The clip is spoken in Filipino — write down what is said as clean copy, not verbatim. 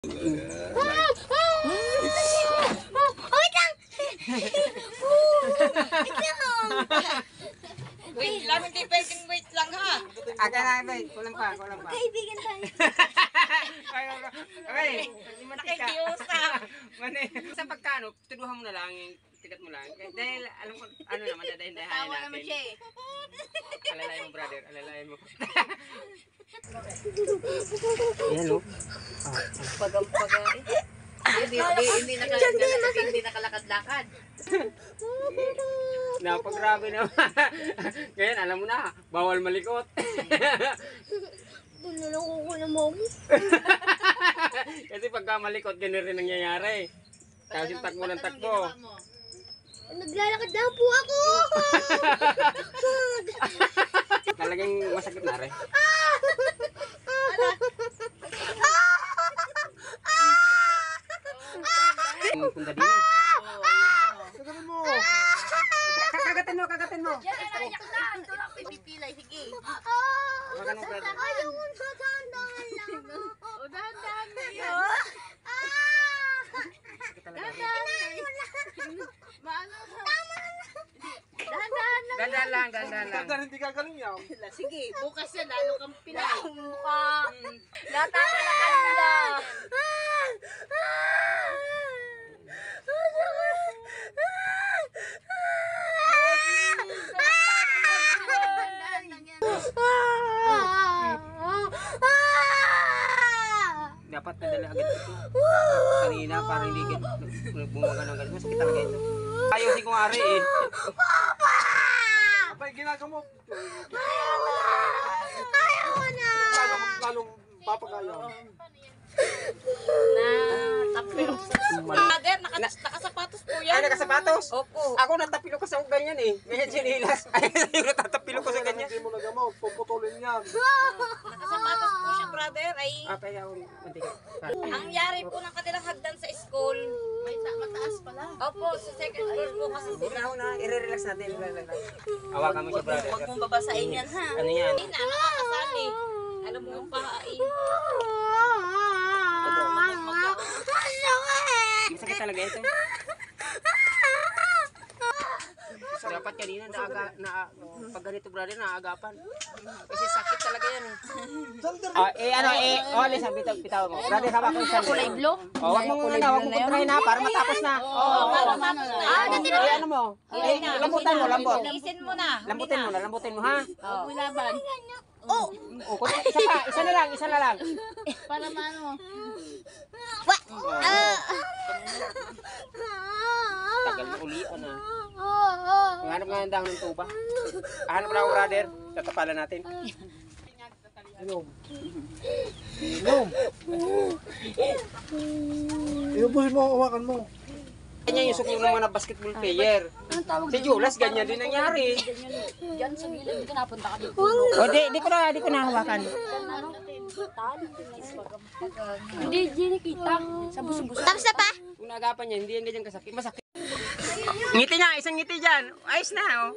Wait lang! Wait lang, hindi pwedeng wait lang ha. Aga na, wait. Kulang pa. Kaibigan tayo. Okay, hindi mo nakika. Nakikiusap. Mani, sa pagkano, tuduhan mo na lang, tigat mo lang. Dahil, alam ko, ano naman, dahil Tawa naman siya natin. eh. Alalayan mo, brother, alalayan mo. Ayan, o. Pagang-paga eh. Hindi nakalakad-lakad. Napagrabe naman. Ngayon, alam mo na, bawal malikot. Doon na lang ako na mami. Kasi pagka malikot, ganun rin nangyayari. Tapos yung takbo ng takbo. Naglalakad daw po ako. Talagang masakit na rin. Punta din. Kagatin mo! Kagatin mo. Yan, naiyak na. Ito lang pipipilay. Sige. Baka nung brother. Ayaw mo na dahan-dahan lang. O, dahan-dahan na yun. Sakit talaga. Maano ka? Dahan-dahan na. Ganda lang. Kagatin, hindi gagaling yan. Sige, bukas yan. Lalo kang pilay. Mukha. Natakalakad na. Dapat nadala agad ito. Kanina para hindi bumaga ng galit. Masakit talaga ito. Ayusin ko nga rin eh. Abay, ginagawa mo. Ayaw ko na. Lalong papagaya. Natapilok sa brother, nakasapatos po yan. Ay, nakasapatos? Opo. Ako natapilo ko sa ganyan eh. Ganyan sinilas. Ay, natatapilo ko sa ganyan. Hindi mo nagamot, puputulin yan. Nakasapatos po siya, brother. Ay, Kaya ako, mantika. ang yari po ng kanilang hagdan sa school. May mataas pala. Opo, sa second floor po kasi sila. Una, i-relax natin. Hawakan mo siya, brother. Huwag mong babasain yan, ha? Ano yan? Hindi na, nakakasali. Alam mo yung pahain. Masakit talaga ito. Dapat kanina pag ganito brother naagapan. Kasi sakit talaga yan eh. Lisa, bitaw mo. Brother, hawak ko sa kulay blue. Wag mo try na para matapos na. Ano mo? Lambutan mo, lambot. Lisin mo na. Lambutin mo ha. Oo. Laban. Isa na lang. Para maano? Tagal na ulian na. Hanap nga ang dahon ng tuba. Hanap na ako, brother. Tatapalan natin. Inom. Inubusin mo, hawakan mo. Ganyan yung sukli ng mga basketball player. Si Julas, ganyan din nangyari. Diyan sa gilid, hindi napunta ka dito. O, di ko na hawakan. Hindi nakita. Sa buso-buso. Tapos na pa? Kung naagapan niya, hindi yan ganyan kasakit. Masakit. Ngiti niya, isang ngiti dyan. Ayos na, oh.